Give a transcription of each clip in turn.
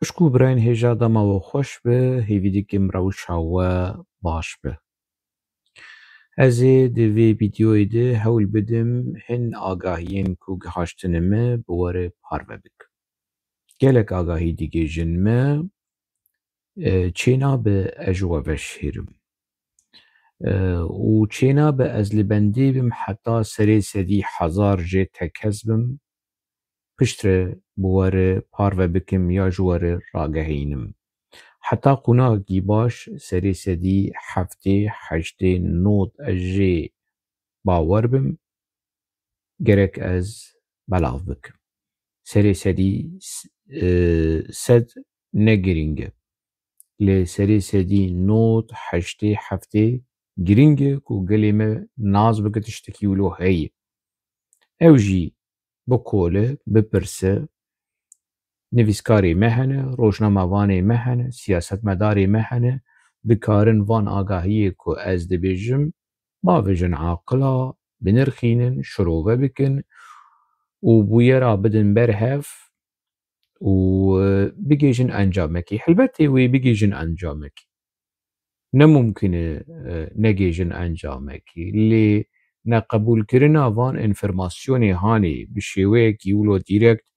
Pişkû birayên hêja dema we xweş be, hêvîdikê mirawşa we baş be. Ez ê di vê vîdyoyê de hewl bidim hin agahiyên ku gihaştine me bi werê parve bikim. Gelek agahî digihîjin me, çênabe ez ji we veşêrim û çênabe ez li bendê bim heta serê sedî hezar jê tekez bim, piştre bi werê parve bikim ya ji werê ragehînim. Heta qûnakekî baş serê sedî heftê, heştê, nod ez jê bawer bim, gerek ez belav bikim. Serê sedî sed ne girîng e. Lê serê sedî nod, heştê, heftê girîng e ku gelê me naz bike tiştekî wilo heye. Ew jî bikole, bipirse, nivîskarê me hene, rojnamevanê me hene, siyasetmedarê me hene, dikarin van agahiyê ku ez dibêjim bavêjin aqila, binirxînin, şirove bikin û bûyera bidin berhev û bigêjin encamekê. Helbetê wê bigêjin encamekê. Nemûmkin e negêjin encamekê, lê neqebûlkirina van înformasyonê hanê bi şêweyekî wilo dîrekt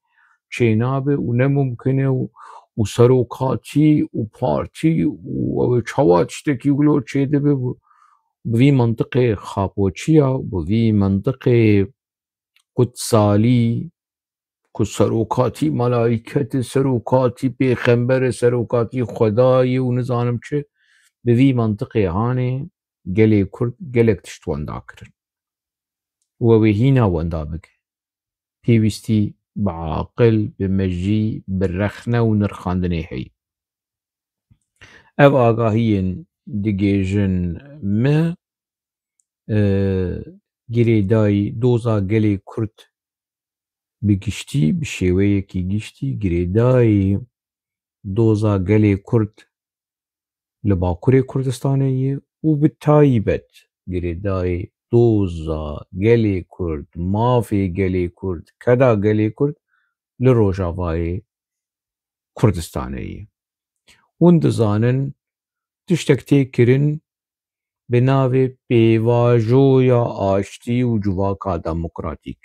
çê nabe û nemûmkin e û serokatî û partî û ew ê çawa tiştekî wilo çê dibe bi vî mantiqê xapoçiya, bi vî mantiqê qutsalî ku serokatî melayîketê, serokatî pêxemberê, serokatî xwedayê û nizanim çi, bi vî mantiqê hanê gelê Kurd gelek tişt wenda kirin û ew ê hîna wenda bike. Pêwîstî bi aqil, bi mejî, bi rexne û nirxandinê heye. Ev agahiyên digêjin me girêdayî doza gelê Kurd bi giştî, bi şêweyekî giştî girêdayî doza gelê Kurd li Bakurê Kurdistanê ye û bi taîbet girêdayî doza gelê Kurd, mafê gelê Kurd, keda gelê Kurd li Rojavayê Kurdistanê ye. Hûn dizanin tiştek tê kirin bi navê pêvajoya aştî û civaka demokratîk.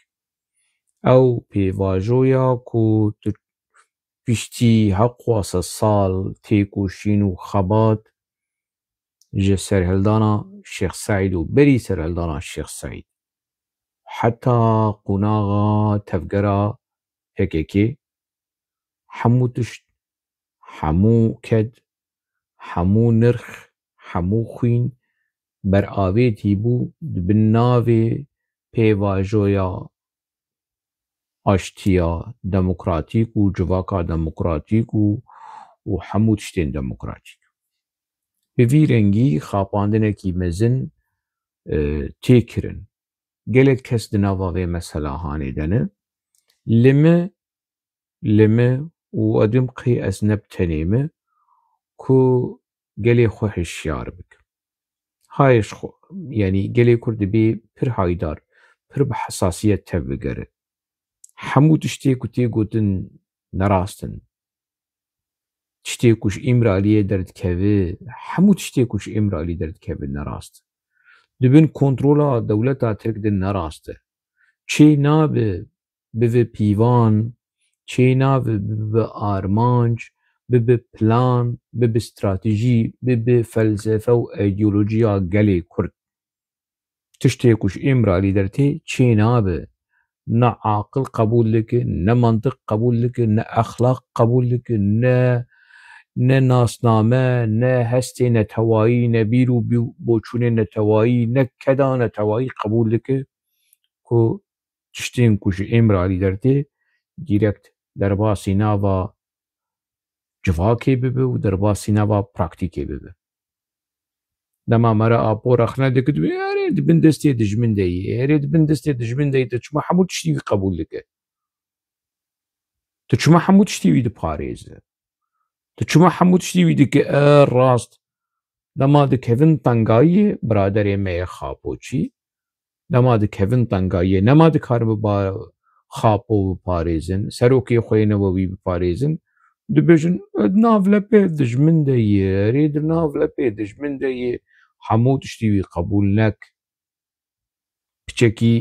Ew pêvajoya ku tu piştî heqwa sed sal têkoşîn û xebat ji serhildana Şêx Saîd û berî serhildana Şêx Saîd heta qûnaxa tevgera PKK hemû tişt, hemû ked, hemû nirx, hemû xwîn beravêtî bû bi navê pêvajoya aştiya demokratîk û civaka demokratîk û hemû tiştên demokratîk. Bi vî rengî xapandinekî mezin tê kirin. Gelek kes di nava vê mesela hanê de ne. Li me û edim qî ez ne bi tenê me ku gelê xwe hişyar bikim. Hayş xwe yanî gelê Kurd dibê pir haydar, pir bi hesasiyet tev bigere. Hemû tiştê ku tê gotin nerast in. Tiştê ku ji îmraliyê derdikeve, hemû tiştê ku ji îmralî derdikeve nerast in. Dibin kontrola dewleta Tirk de nerast e. Çê nabe bibe pîvan, çê nabe bibe armanc, bibe plan, bibe stratejî, bibe felsefe û îdeolojiya gelê Kurd. Tiştê ku ji îmralî dertê çê nabe. Ne aqil qebûl dike, ne mantiq qebûl dike, ne exlaq qebûl dike, ne nasname, ne hestê netewayî, ne bîr û boçûnê netewayî, ne keda netewayî qebûl dike ku tiştên ku ji îmralî dertê dîrekt derbasî nava civakê bibe û derbasî nava praktîkê bibe. Dema me re apora xine dikir erê dibin destê dijmin de yê, erê dibin destê dijmin de yê tu çima hemû tiştî wî qebûl dike. Tu çima hemû tiştî wî diparêze. Tu çima hemû tiştî wî dike rast. Dema dikevin tengayiyê biraderê me yê xapoçî, dema dikevin tengayiyê nema dikarin bi xapo biparêzin, serokê xwe yê ne we wî biparêzin, دبێژن ناو لە پێ دژمندەیە رێدر ناو لە پێ دژمندەیە هەموو تشتیوی قبول نەک کچێکی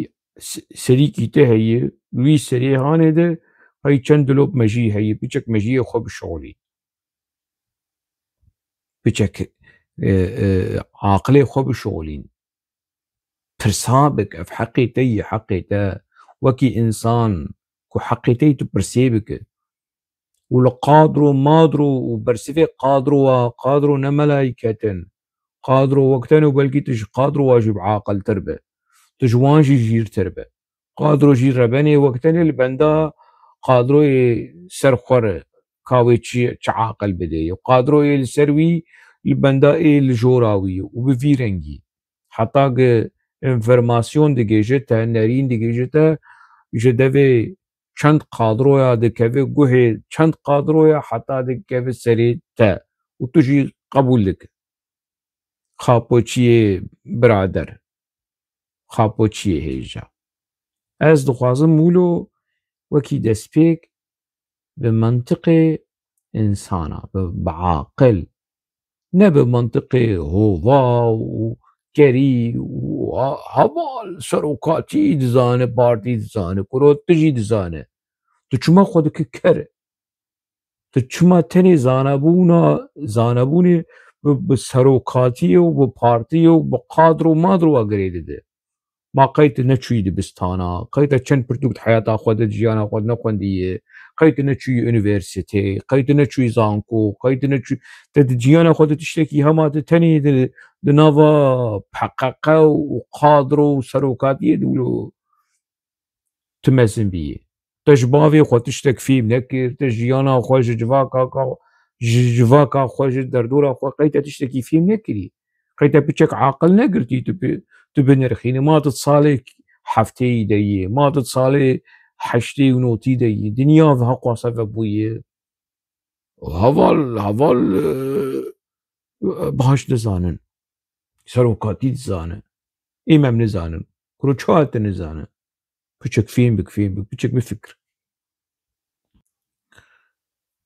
سەریکی تە هەیە وی سەرێ هانێدە هەی چەند دلۆپ مەژی هەیە پیچێک مەژیە خۆ بشۆڵی پیچێک عاقلێ خۆ بشۆڵین پرسا بک ئەف حەقی تەیە حەقی تە وەکی ئینسان کو حەقی تەی تو پرسێ بکە ولا قادروا مادروا وبرسفي قادروا نملايكة قادروا وقتنا وبلقي تش قادروا واجب عاقل تربة تجوانجي جير تربة قادروا جير رباني وقتنا البندا قادروا سرخور كاوي عاقل بدي وقادروا السروي البندا الجوراوي وبفيرنجي حتى انفرماسيون ديجيتا نارين ديجيتا جدوي چند قادرویا دکوی گوه چند قادرویا حتی دکوی سری تا و توجی قبول دک خاپوچی برادر خاپوچی هیجا از دخوازم مولو وکی دسپیک به منطق انسانا بعاقل نه به منطق هوا و گری و هوال سروکاتی دزانه پارتی دزانه کرو تجی دزانه تو چما خود که کره تو چما تنی زانبونی به سروکاتی و به پارتی و به قادر و مادر و اگریده ده ما قیت نچوی دبستانا قیت چند پرتوکت حیاتا خود جیانا خود نخوندیه قیت نچوی انیورسیتی قیت نچوی زانکو قیت نچوی تد جیانا خود تشتکی هما تنی دناوا حققه و قادر و سروکاتی دولو تمزن بیه تجباوی خود تشتک فیم نکر تجیانا خوش جواکا خوش دردورا خود قیت تشتکی فیم نکری قیت بچک عاقل نگرتی تو بنرخینی ما تتصالي حفتي دي ما تتصالي حشتي ونوتي دي دنيا في حقا سبب بويه هوال باش نزانن سروكاتي نزانن إمام نزانن كروچات نزانن بچك فين بچك بفكر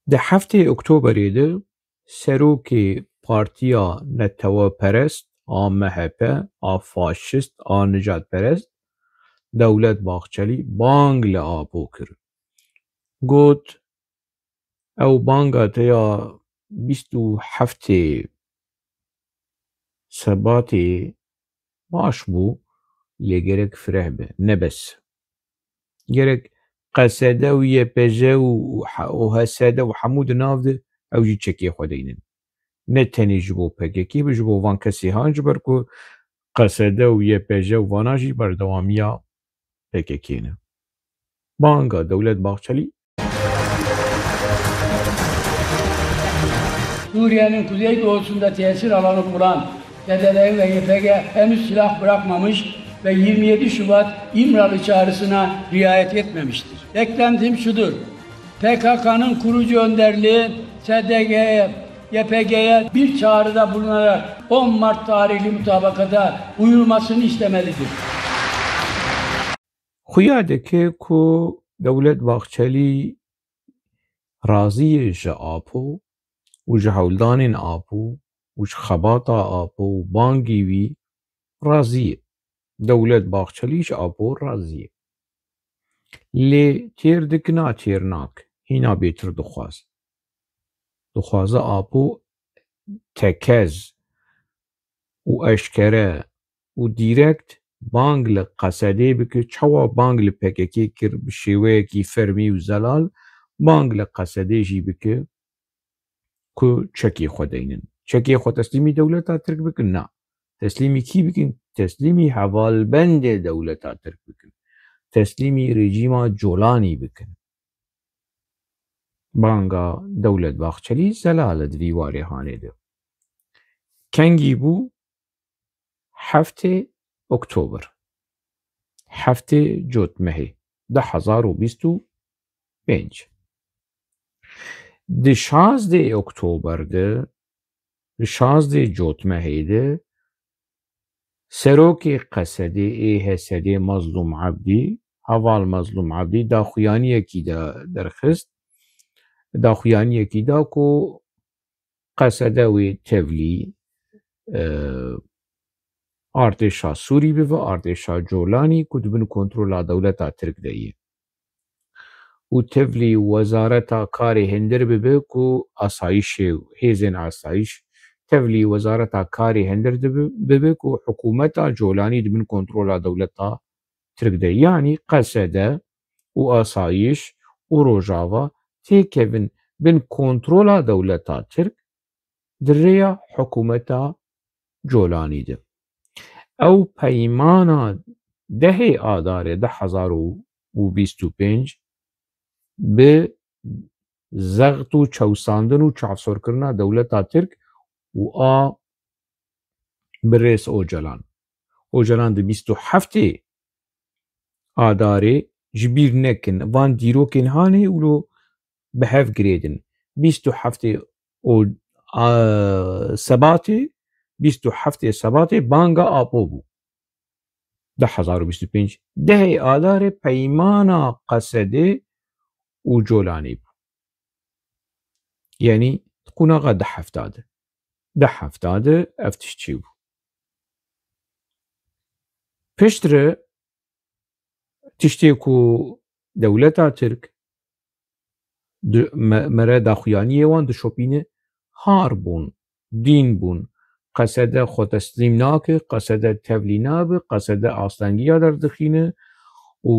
ده هفته اکتبر ده سروکی پارتیا نتوا پرست MHP فاشیست نجات پرست دولت باغچلی بانگ لآبو کرد گوت او بانگا تیا 27 سباتی باش بو لگرک فرح به نبس گرک قصده و یپجه و حسده و حمود نافده او جی چکی خودینن نه تنی جبو پککی بجبو وان کسی هانج برکو قصده و یپجه و واناجی بردوامیا پککینه بانگا دولت باغچلی Suriye'nin kuzeydoğusunda tesir alanı bulan PDD ve YPG henüz silah bırakmamış ve 27 Şubat İmralı çağrısına riayet etmemiştir. Beklentim şudur, PKK'nın kurucu önderliği SDG'ye, YPG'ye bir çağrıda bulunarak 10 Mart tarihli mutabakata uyulmasını istemelidir. خویاده که دولت باغچلی راضی جا آپو و جهولدان آپو و خباطا آپو بانگی وی راضیه دولت باغچلیش آپو راضیه لی تیر دکنا تیرناک هینا بیتر دخواز آپو تکز و اشکره و دیرکت بانگ لقصده بکه چوا بانگ لپککی کر بشیوه کی فرمی و زلال بانگ لقصده جی بکه که چکی خودینن چکی خود تسلیمی دولتا ترک بکن نه تسلیمی کی بکن تسلیمی حوالبند دولتا ترک بکن تسلیمی رژیم جولانی بکن بانگا دولت باغچلی زلالت ویواری هانه ده کنگی بو هفته اکتبر هفته جوتمه 2025 ده 16 اکتبر ده 16 جوتمه ده سروک قصده حسده مظلوم عبدی حوال مظلوم عبدی دا خویانی کی دا درخست داخویانیەکی داکۆ قەسەدەوێ تێڤلی ئارتێشا سووری بڤە ئارتێشا جۆلانی کو دبن کۆنترۆلا دەولەتا ترک دەیە و تێڤلی وەزارەتا کارێ هێندر ببێ کو ئاسایشێ و هێزên ئاسایش تێڤلی وەزارەتا کارێ هێندر ببێ کو حکوومەتا جۆلانی دبن کۆنترۆلا دەولەتا ترک دەیە یعنی قەسەدە و ئاسایش و ڕۆژاوا تێکەڤن بن کۆنترۆلا دەولەتا ترک درێیا حکوومەتا جۆلانی دە ئەو پەیمانە دەهێ ئادارێ 2025 بە زەغت و چەوساندن و چاوسۆرکردنا دەولەتا ترک و ئا برێس ئۆجەلان di 27 ئادارێ ji bîr nekin van dîrokên hanê û bi hev girêdin 27 Sebatê banga Apo bû 2025 dehê adarê peymana qesedê û colanê bû yenî qunaxa 10 ev tiştî bû piştre tiştê ku dewleta Tirk mere daxuyaniyê wan dişopîne har bûn dîn bûn qesede xwe teslîm nake qesede tevlî nabe qesede astengiya derdixîne û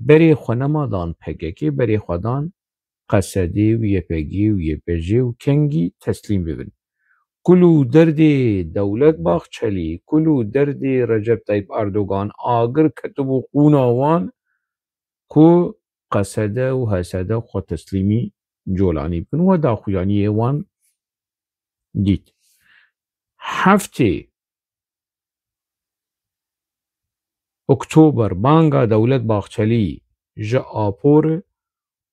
berê xwe nemadan PKK berê xwe dan qesedê û YPG û YPJ û kengî teslîm bibin kul û derdê Dewlet Bahçelî kul û derdê Recep Tayyip Erdogan agir ketibû qûna wan ku qesede û hesede xwe teslîmî colanî bikin we daxuyaniyê wan dît heftê Oktober banga Dewlet Bahçelî ji Apo re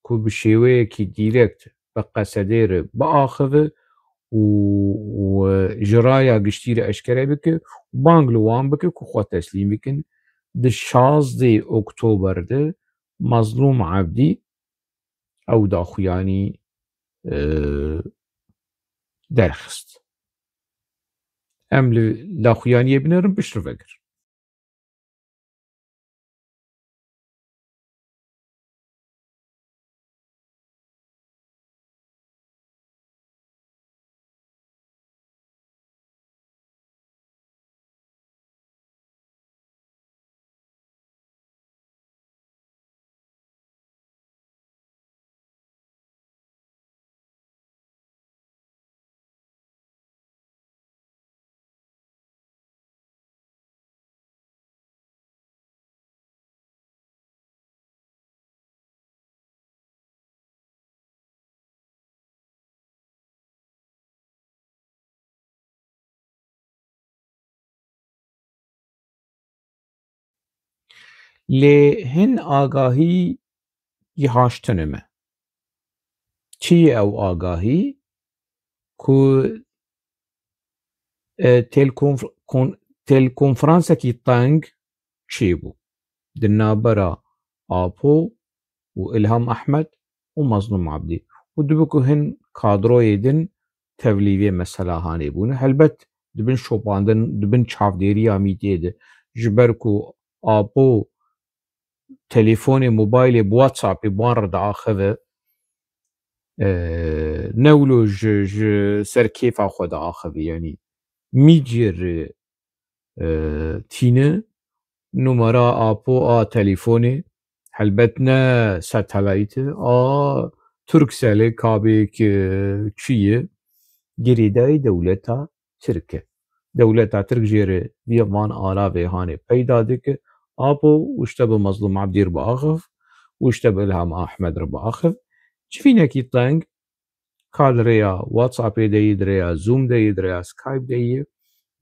ku bi şêweyekî dîrekt bi qesedê re biaxive û ji raya giştî re eşkere bike bang li wan bike ku xwe teslîm bikin di 16 Oktober de Mazlûm Ebdî ew daxuyanî derxist em li daxuyaniyê binêrin piştre vekir lê hin agahî gihaştinê me çi ye ew agahî ku têlkonferansekî teng çêbû di navbera Apo û İlham Ehmed û Mazlûm Ebdî û dibe ku hin kadroyê din tevlî vê mesela hanê bûne helbet dibin şopandin dibin çavdêriya mîtê de ji ber ku Apo telefonê mobaylê bi WhatsAppê wan re diaxive ne wilo ji ser kêfa xwe diaxive yenî mîdiyê re tîne numera Apo a telefonê helbet ne satelayît e a Turkcellê kabêk çi ye girêdayî dewleta Tirk e dewleta Tirk jê re vê van alavê hanê peyda dike Apo û ji te bi Mazlûm Ebdî re biaxiv û ji te bi İlham Ehmed re biaxiv civînekî teng ka li rêya WhatsAppê de yê di rêya Zoom de yê di rêya Skype de yê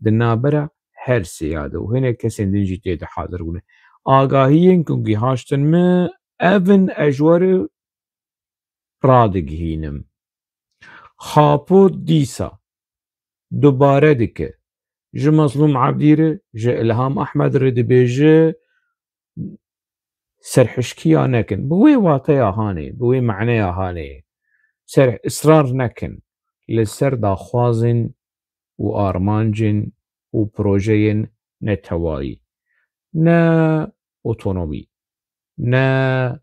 di navbera her sêya de û hinek kesên din jî tê de hazir bûne agahiyên ku gihaştin me evin ez ji we re radigihînim Xapo dîsa dubare dike ji Mazlûm Ebdî re ji İlham Ehmed re dibêje serhişkiya nekin bi wê wateya hanê bi wê mehneya hanê سر إصرار نكن لسر داخوازن و آرمانجن و بروجين نتوائي نا اوتونومي نا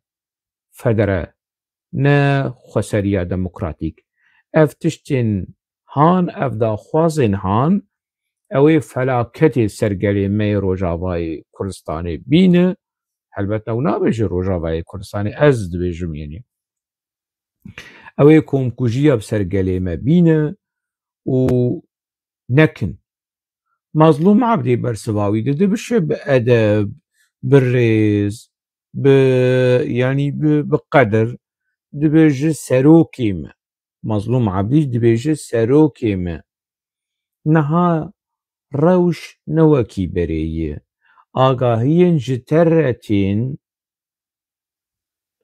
فدرا نا خسرية ديمقراطيك اف تشتين هان اف داخوازن هان اوی فلاکت سرگرمی روجاوای کردستانی بینه البته اونا بجه روجاوای کردستانی از دبیجم یعنی اوی کمکوژی بسرگرمی بینه و نکن مظلوم عبدی برسواوی ده بشه بأدب بالريز يعني بقدر دبيجي سروكيم مظلوم عبدي دبيجي سروكيم نها روش نوكي بريه آگاهين جترتين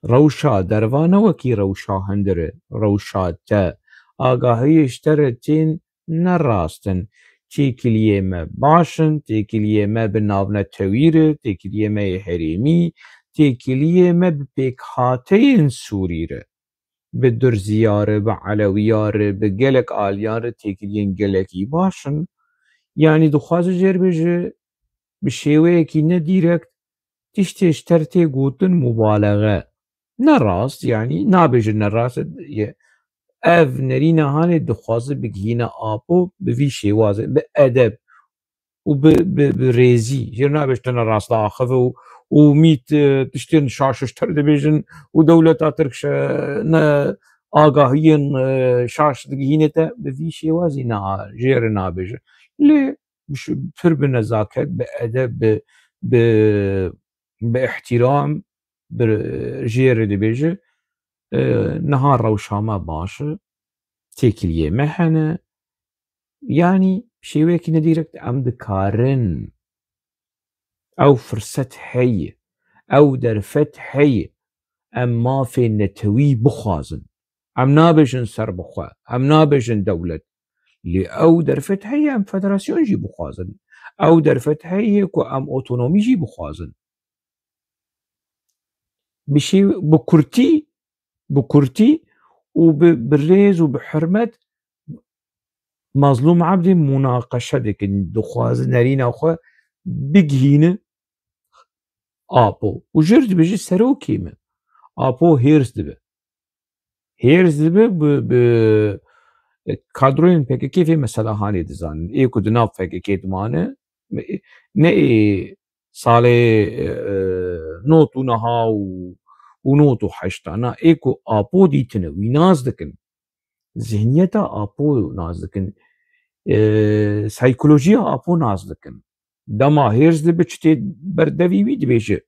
روشا دروانا وكي روشا هندره روشا تا آگاهي جترتين نراستن تيكليه ما باشن تيكليه ما بنابنا تويره تيكليه ما حريمي تيكليه ما ببيكهاتين سوريره بدر زياره بعلوياره بقلق آلياره تيكلين قلقي باشن يعني دخواز جربجه بشێوەیەکی نەدیرەکت تشتێشتەر تێگوتن مبالغە نەڕاست یعنی نابێژن نەڕاست ئەڤ نەرینە هاانێت دخوازە بگهینە ئاپۆ بڤی شێوازە بە ئەدەب و برێزی ژێر نابێشتەنە ڕاستە ئاخەوە و میت تشتێن شاششتەر دەبێژن و دەولەتا ترکشە ئاگاهیەن شاش دگهینێتە بڤی شێوازی ژێرە نابێژە لێ پر بنزاكت بأدب باحترام بجير دبيجي نهار روشاما باشا تيكليه محنة يعني شيويك نديرك عمد كارن او فرصت حي او درفت حي اما في نتوي بخازن ام نابجن سر بخوا ام نابجن دولة او درفت هي ام فدراسيون جي بخوازن او درفت هي كو ام اوتونومي جي بخوازن بشي بكرتي وبالريز وبحرمت مظلوم عبدي مناقشة ديك دخوازن نارينا اخوة بقهينة ابو وجرد بيجي سرو كيما ابو هيرز دبه kadroyun PKK ve mesela hani dizan eko de nav PKK dumane ne sale notu naha u notu haştana eko apo ditine winaz dikin zihniyeta apo naz dikin psikolojiya apo naz dikin dema hêrz dibe çitê berdevî wî dibêje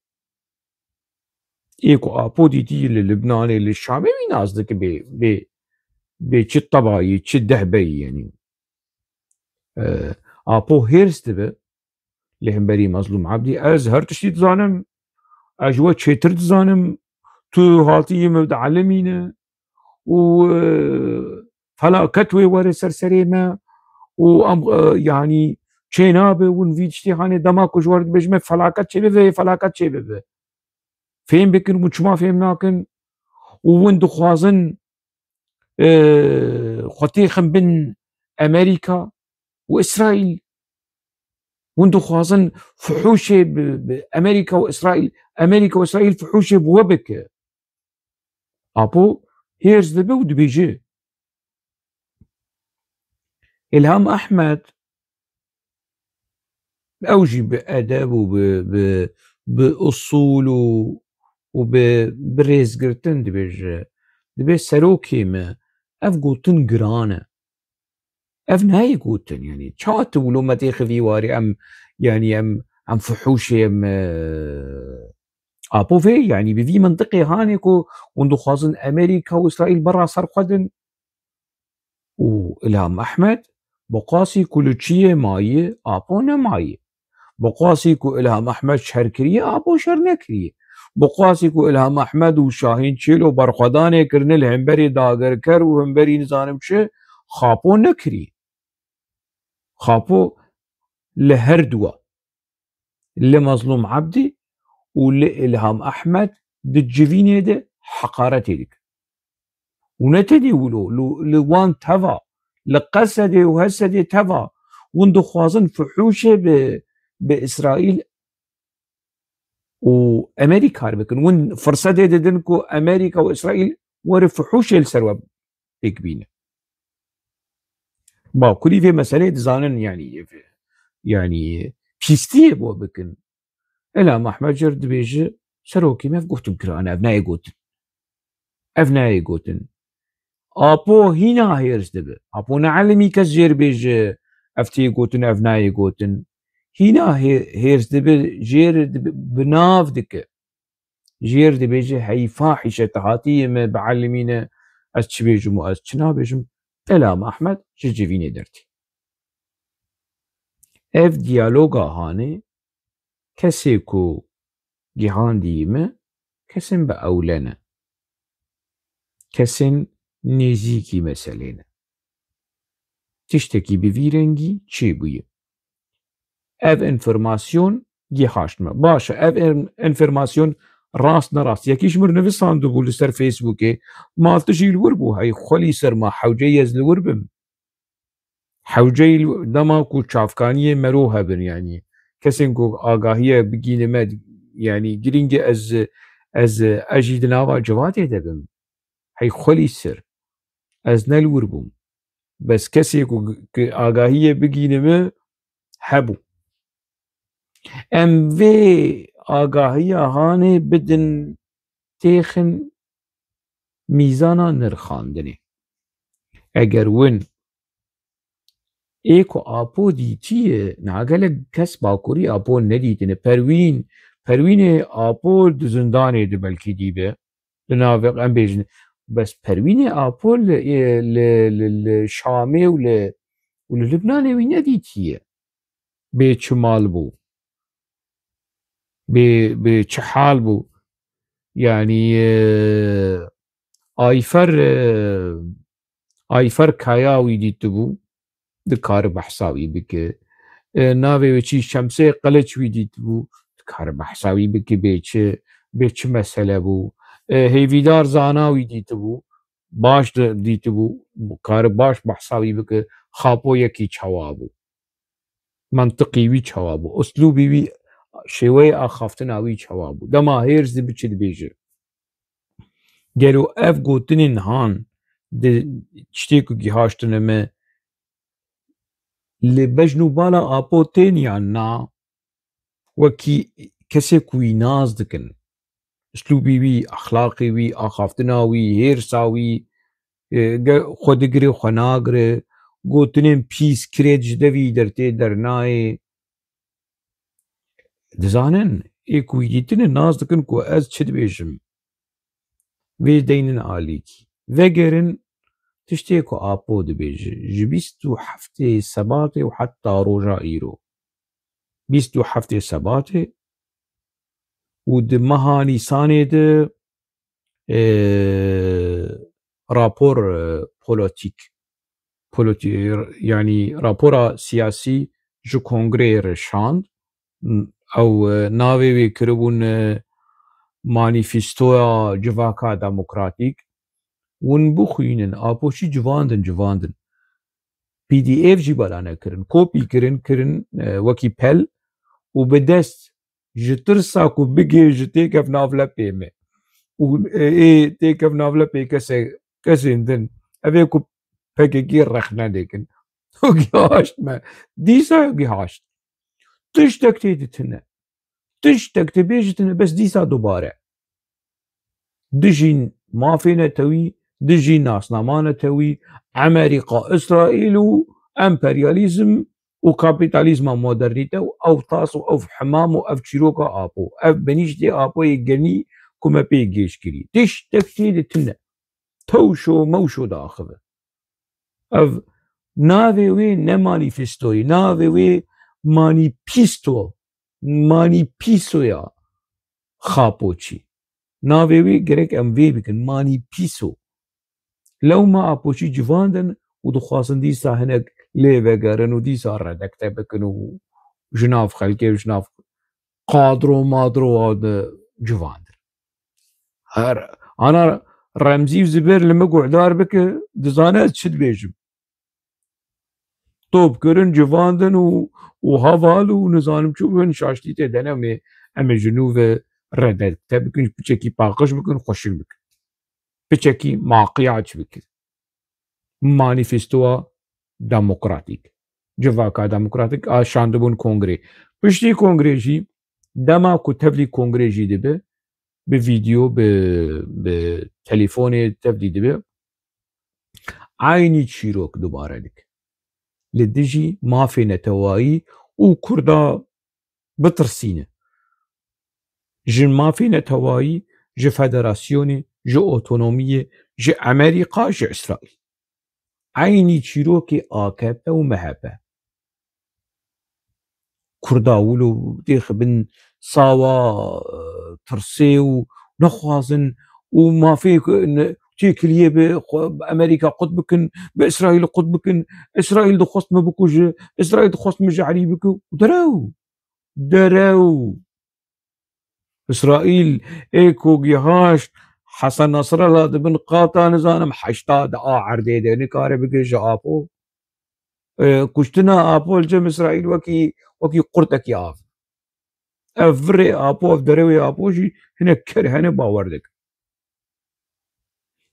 eko apo dîtî li Libnanê li Şamê wî naz dike bê بچه طبعی چه دهبی یعنی آپو هرست به لهم بری مظلوم عبدی از هر تشتید زانم اجوا چتر زانم تو حالتی متعلمینه و فلاکت وره سرسری ما و يعني چنابه ون ویچتی هانه دماغ جوارد بجمه فلاکت چه به فلاکت چه به فهم بکن و چما فهم ناکن و ون دخوازن خطيخن بين أمريكا وإسرائيل وندو خوازن فحوشة بأمريكا وإسرائيل أمريكا وإسرائيل فحوشة بوبك أبو هيرز دبي ودبيجي إلهام أحمد أوجي بأداب بأصول وبريز قرتن دبيجي دبي سروكي ما اف قوتن قرانه اف نهاي قوتن يعني شات ولو ما تيخذي واري ام يعني ام فحوشي ام ابو في يعني بذي منطقي هانيكو وندو خازن امريكا واسرائيل برا صار قدن والهام احمد بقاسي كلشيه ماي ابو نماي بقاسي كو الهام احمد شركريه ابو شرنكريه بقاسي كو الهام احمد وشاهين چيلو برخدانه کرن الهمبري داگر کر و همبري نظام چه خاپو نکري خاپو لهر دوا لمظلوم عبدي ولإلهام احمد دجفينه ده حقارتي ديك ونتدي ولو لوان تفا لقسدي وهسدي تفا وندو خوازن فحوشه بإسرائيل وأمريكا بكن ون فرصة ددنكو أمريكا وإسرائيل ورفحوشه السروا بكبينه با كلي في مسألة زانن يعني بيستيه بو بكن إلا محمد جرد بيجي سروكي ما فقوتم كرا أنا أبنائي قوتن أبو هنا هيرز دبي أبو نعلمي كزير بيجي أفتي قوتن أبنائي قوتن هنا هيرز دبي جير دبي بناف دك جير دبي بيجي هي فاحشة تهاتي ما بعلمينا أش بيجم وأش شنا بيجم إلا أحمد شجي فيني درتي اف ديالوغا هاني كسيكو جهان ديمه كسن بأولنا كسن نزيكي مثلنا تشتكي بفيرنجي چي بوي اف انفرماسيون جهاشتما باشا اف انفرماسيون راست نراست يكيش مر نفسان دبو لسر فيسبوكي مالتجي الوربو هاي خلي سر ما حوجي يزل وربم حوجي دماكو تشافكانية مروها بن يعني كسنكو آگاهية بگينه مد يعني جرينجي از اجيد ناوا جواتي دبم هاي خلي سر از نلور بوم بس كسيكو آگاهية بگينه ما حبو ام في آگاهية هاني بدن تيخن ميزانا نرخاندني اگر ون ایکو آپو دیتیه ناگل کس باکوری آپو ندیدنه پروین آپو دزندانه ده بلکی دیبه لنافق ام بیجن بس پروین آپو لشامه وللبنانه وی ندیتیه به چمال بو به چحال بو يعني آيفر كاياوي ديتبو دكار بحساوي بك ناوي وشي شمسي قلچ ديتبو دكار بحساوي بك بيچ مسألة بو هيفيدار زاناوي ديتبو باش ديتبو كار باش بحساوي بك خاپو يكي چوابو منطقي وي چوابو اسلوبي وي شوي آخافتناوي چوابو دما هيرز دي بچ بيجي گلو اف گوتنین هان ده چتیکو گیهاشتنه me لبجنو بالا آپو تینیان نا وكي كسي كوي ناز دكن اسلوبي وي اخلاقي وي آخافتناوي هيرساوي خودگري خناگري گوتنين بيس كريج دوي درتي درناي دزانن ايكو يتن ناز دكن كو از چد بيجم وی دینن آلیکی وگرن تشتیکو آپو دبیجه جبیستو هفته سباته و حتی روژا ایرو 27 سباته و ده مهانی سانه ده راپور پولوتیک يعني راپورا سياسي جو كونغري رشاند او ناوي وي كربون مانيفستويا جواكا ديمقراطيك ون بخوينن آپوشي جواندن PDF جي بالانا كرن كوبي كرن وكي بل وبدست جترسا كو بيجي جتيكف نافلا بيمي و تيكف نافلا بي كسندن افيكو بكي رخنا ديكن وجهاشت ما ديسا جهاشت تشتك تيدتنا تشتك تبيجتنا بس ديسا دوباره دجين ما فينا توي دجي ناس نامانا توي أمريكا إسرائيل امبرياليزم وكابيتاليزم مودرنيته او تاسو او حمام او تشيروكا ابو اف بنيش دي ابو يغني كما بيجيش كري تش تكتيد تنا توشو موشو داخل اف نافي وي نمانيفستوي نافي وي ماني بيستو يا خابوشي نافي وي جريك ام في بكن ماني بيسو لو ما ابوشي جواندن ودخواسن دي ساهنك ليفقرن ودي صار ردكته بكن وجناف خلقي وجناف قادرو مادرو هذا جواندر انا رمزي وزبير لما قعدار بك دزانات شد بيجم طوب كرن جواندن وهافال ونزانم شوفن شاشتي تدنا ام جنوب ردت تبكن بچكي باقش بكن خوشك بك بچكي معقيات بك مانيفستوا ديمقراطيك جواكا ديمقراطيك شاندبون كونغري پشتی کنگره جی دما کو تفلی کنگره جی دبه به ویدیو به تلفن تفلی دبه عینی چیروک دوباره دک لدجی مافی نتوایی او کردا بترسینه جن مافی نتوایی ج فدراسیونی ج اوتونومی ج امریکا ج اسرائیل عینی چیروک آکپه و مهبه كرداولو ديخ بن صاوا ترسي ونخوازن وما في تيكليه بامريكا قطبكن باسرائيل قطبكن اسرائيل دخوست ما بكوج اسرائيل دخوست مجعلي بكو دراو اسرائيل ايكو جهاش حسن نصر الله بن قاطع نزانم حشتا عردي دي نكاره بكي ابو كشتنا ابو الجم اسرائيل وكي قرتك يا افري ابو افدروي ابو جي هنا كرهنه باوردك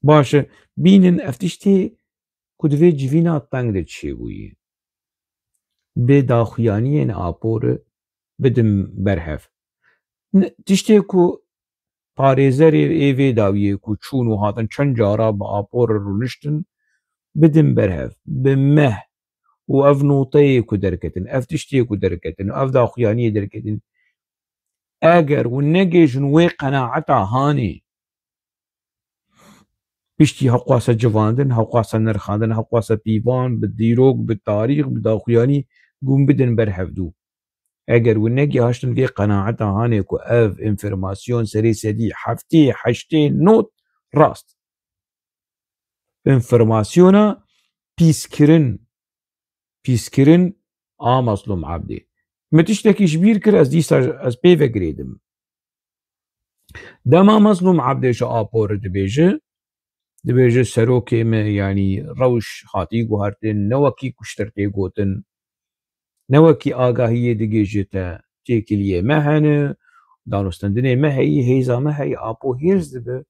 باشه بينن افتشتي كدوي جوينا تانگ دچي بوي بداخياني ان ابور بدم برهف تشتي كو پاريزري ايوي داويه كو چونو هاتن چند جارا با ابور رونشتن بدم برهف بمه و اف نوطي كو دركتن اف تشتي كو دركتن اف داخياني دركتن اگر ونجيش نوي قناعتا هاني بيشتي هقواسة جواندن هقواسة نرخاندن هقواسة ديوان بالديروق بالتاريخ بالداخياني قوم بدن برحفدو اگر ونجي هاشتن في قناعتا هاني كو اف انفرماسيون سري سدي حفتي حشتي نوت راست انفرماسيونا بيسكرن مظلوم عبدي ما تشتكيش بير كر از ديسا از بيفا جريدم دما مظلوم عبدي شا آبور دبيجه سروكي يعني روش هاتي گوهرتن نوكي كشترتي گوتن نوكي آگاهية دگيجتا تيكليه مهنه دانستندنه مهي هيزا مهي آبو هيرز دبه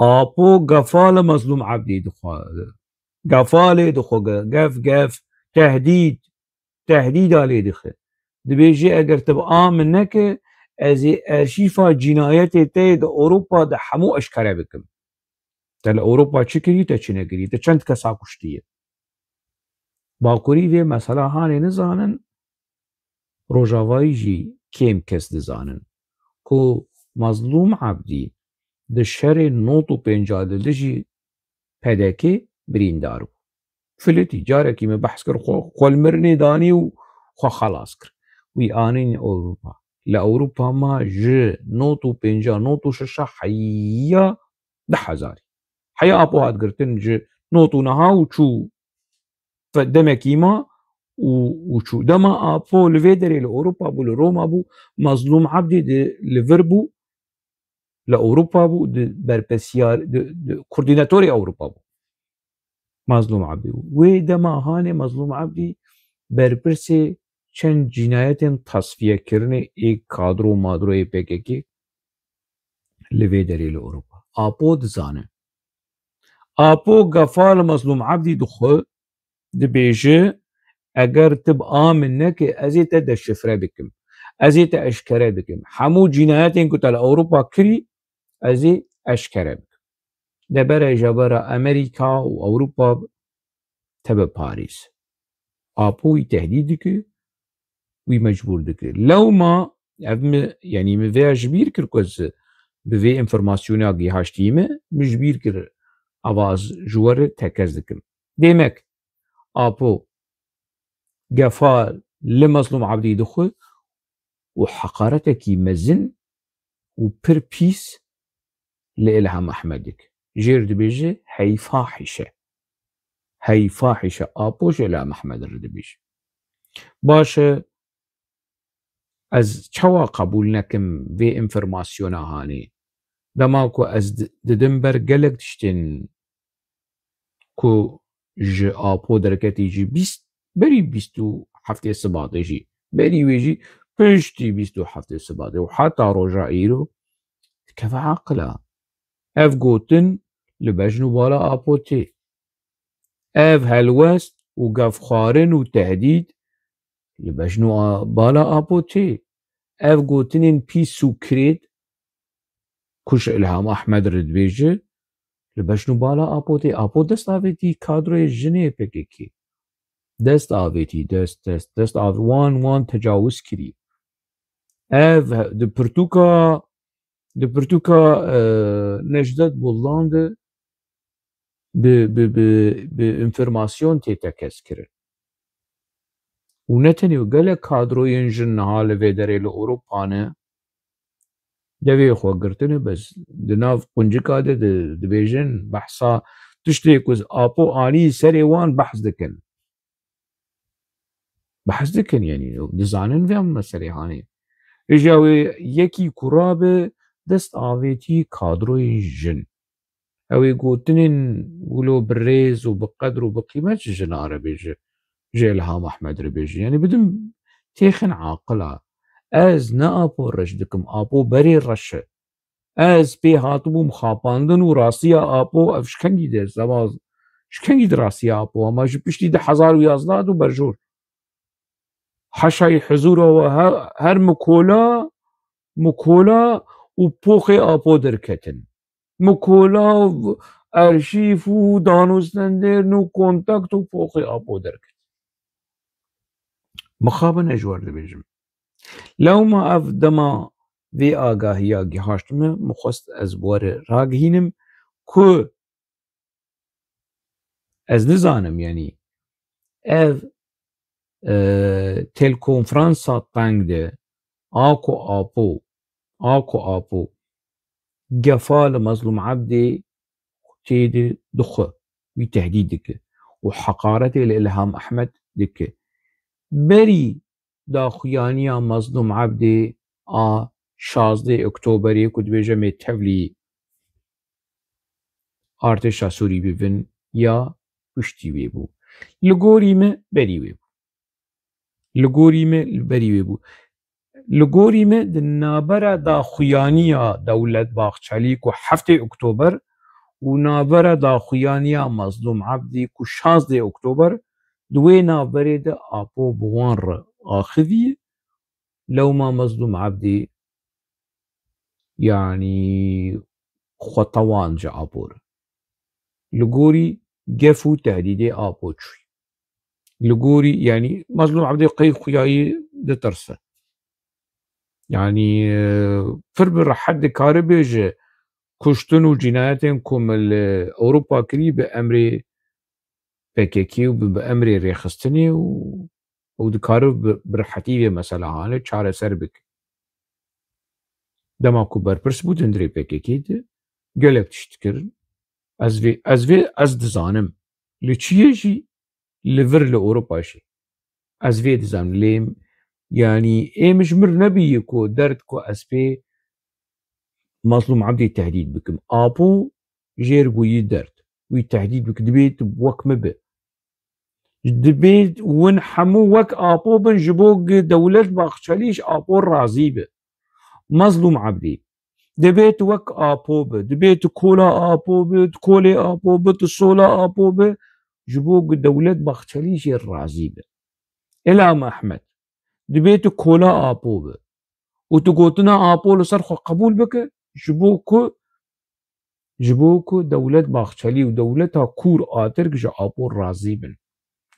آبو غفال مظلوم عبدي دخوا غفال دخوا غف تهديد عليه دخه دبيجي اگر تبقى منك ازي ارشيفا جنايات تيد اوروبا ده حمو اشكره بكم تل اوروبا چی کری تا چی نکری تا چند کسا کشتیه باکوری و مثلا هانه نزانن روژاوایی جی کم کس دزانن کو مظلوم عبدی ده شر نوتو پنجاده لجی پدکه بریندارو فلتی جاره که می بحث کر خوال مرنی دانی و خو خلاص کر وی آنین اوروپا لأوروپا ما جه نوتو پنجا نوتو ششا حیا 10,000 حيا ابو هاد قرتن جي نوتو نها وشو فدمكيما وشو دما ابو لفيدري لاوروبا بو لروما بو مظلوم عبدي دي ليفربو لاوروبا بو دي بربسيار دي كورديناتوري اوروبا بو مظلوم عبدي ودما هاني مظلوم عبدي بربرسي چند جنايت تصفيه كرني اي كادرو مادرو اي بككي لفيدري لاوروبا ابو دزانه آپو غفال مظلوم عبدي دخو دبيجه اگر تبقى منك ازيت دشفره بكم ازيت اشكره بكم حمو جناياتين كنت اوروبا كري ازي اشكره بكم دبره جبره امريكا واوروبا تبع باريس آپو تهديدك ومجبور دك لو ما يعني مفيش بير كركز بفي انفورماسيونا جهاشتيمه مش بير كر آواز جوار تکز دکم دیمک آپو گفال لمظلوم عبدی دخو و حقارتکی مزن و پر پیس لإلهام أحمدك جير دبيجي هي فاحشة آبوش إلهام أحمد الردبيجي باشه از چوا قبول نکم وی انفرماسیونا هانی دما ku ez didim ber gelek tiştên ku ji apo derketî jî berî 27 Sibatê jî berî wê jî piştî 27 Sibatê û heta roja îro dikeve aqila. Ev gotin li bejn û bala apo tê. Ev helwest û gevxwarin û tehdîd li bejn û bala apo tê. Ev gotinên pîs û kirêt ku ji İlham Ahmed re dibêje li bejn û bala apo tê. Apo dest avêtî kadroyê jinê PKK. Dest avêtî dest wan tecawüz kirî. Ev di pirtûka Necdet Bolan de bi înformasyon tê tekez kirin. û ne tenê gelek kadroyên jin niha li vê derê li Ewropane devê xwe girtine bez di nav quncika de dibêjin behsa tiştê ku apo anî serê wan behs dikin. Behs dikin yenî dizanin vê meselê hanê. Rêja wê yekî ku rabe dest avêtî kadroyên jin. Ew ê gotinên wilo bi rêz û bi qedr û bi qîmet ji jina re bêje. Ji İlham Ahmed re bêje. Yani bidim têxin aqila. Ez ne apo reş dikim, apo berê reş e. Ez pê hatibûm xapandin û rastiya apo ev şikengî de zema şikengî di rastiya apo ama ji piştî 2011 û berjor. Heşayê hizûra we her mikola û poxê apo derketin. Mikola arşîv û danûstendêrn û kontakt û poxê apo derketin. Mixabin ez ji we dibêjim. Lewma ev dema vê agahiya gihaştime mixwest ez bi we re ragihînim ku ez nizanim yenî ev telkonferansa teng de a ku apo gefa li Mazlûm Ebdê tê de dixwe wî tehdîd dike û heqaretê li İlham Ahmed dike. Berî daxuyaniya Mazlûm Ebdê a 16 Oktoberê ku dibêje mê tevlî artêşa Sûrî bibin ya piştî wê bû. Li gorî me berî wê bû. Li gorî me di navbera daxuyaniya Dewletbaxçelî ku 7 Oktober û navbera daxuyaniya Mazlûm Ebdî ku 16 Oktober di wê navberê de apo bi wan re axivî lewma Mazlûm Ebdî yanî xwetewan ji apo re. Li gorî gef û tehdîdê apo çûyî. Li gorî yanî Mazlûm Ebdî qey xuyayî ditirse. Yani pir bi rehet dikare bêje kuştin û cinayetên ku li Ewropa kirî bi emrê PKK û bi emrê rêxistinê û dikare bi rehetî vê mesele hanê çareser bike. Dema ku berpirs bû dindirê PKK de gelek tişt kirin. Ez dizanim li çiyê jî li vir li Ewropa jî. Ez vê dizanim lê yani êm ji mir nebîye ku derd ku ez pê Mazlûm Ebdî tehdîd bikim. Apo jêrbûyî derd. Wî tehdîd bike dibêt wek me be. Dibêt win hemû wek apo bin ji bo Dewletbaxçelî ji apo razî be. Mazlûm Ebdî dibêt wek apo be, dibêt kola apo be, kolê apo be, sola apo be ji bo Dewletbaxçelî jê razî be. İlham Ahmed dibêt kola apo be û tu gotina apo li ser xwe qebûl bike ji bo ku Dewletbaxçelî û dewleta kûr a Tirk ji apo razî bin.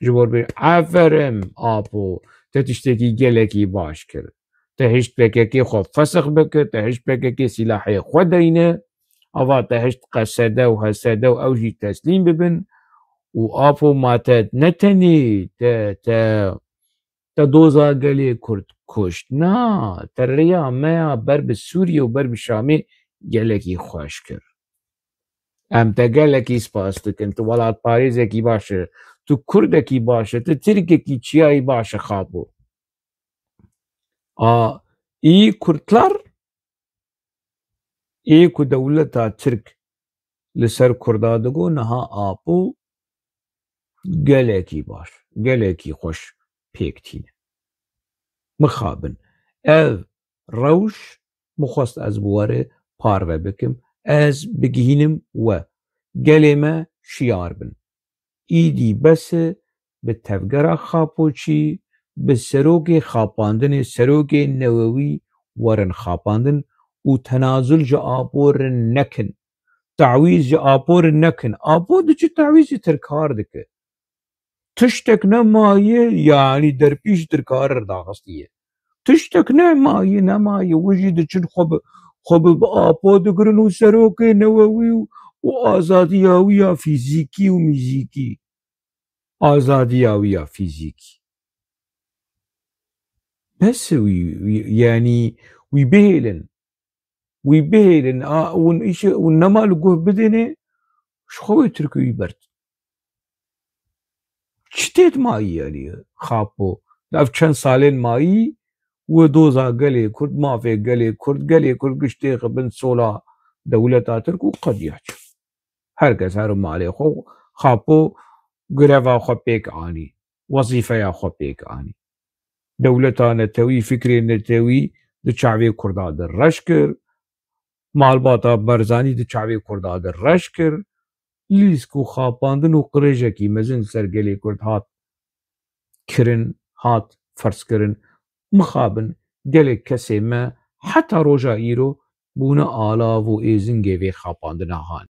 Ji bo bê aferin apo te tiştekî gelekî baş kir. Te hişt PKK xwe fesix bike, te hişt PKK sîlahê xwe deyne, ava te hişt qesede û hesede û ew jî teslîm bibin û apo ma te ne tenê te doza gelê Kurd kuşt. Na, te rêya me ya ber bi Sûriye û ber bi Şamê gelekî xweş kir. Em te gelekî spas dikin. Tu welatparêzekî baş e, tu Kurdekî baş e, tu Tirkekî çiyayî baş e xapû. Î Kurdlar ايكو دولتا ترك لسر كردا دگو نها آبو گلکی باش گلکی خوش پیکتینه مخابن ev روش مخواست از بواره پاروه بکم از بگهینم و گلمه شیار بن ایدی بس به تفگره خاپوچی به سروگ خاپاندن سروگ نووی ورن خاپاندن و تنازل جا آبور نکن تعویز جا آبور نکن آبور دو چه تعویزی ترکار دکه تشتک نمایه یعنی در پیش ترکار داغستیه تشتك نماية وجد چن خب آباد گرن و سروک نووی و آزادیاوی فیزیکی و میزیکی آزادیاوی فیزیکی بس يعني ويبهلن ونما لقوه بدنه شخوي تركي برد چتت مایی يعني خابو داف چند سالين مایی و دوزا قلي كرد ما في قلي كرد قشتي بن سولا دولة ترك وقد يحجب هركز هرم عليه خابو قرفا خو بيك آني وظيفة يا خو بيك آني دولة نتوي فكري نتوي دو شعبي كردا در رشكر مالباتا برزاني دو شعبي كردا در رشكر ليسكو خاباندن و قريجة كي مزن سر قلي كرد هات كرن هات فرس كرن مخابن gelek kesê me heta roja îro bûne alav û êzingê vê xapandina han.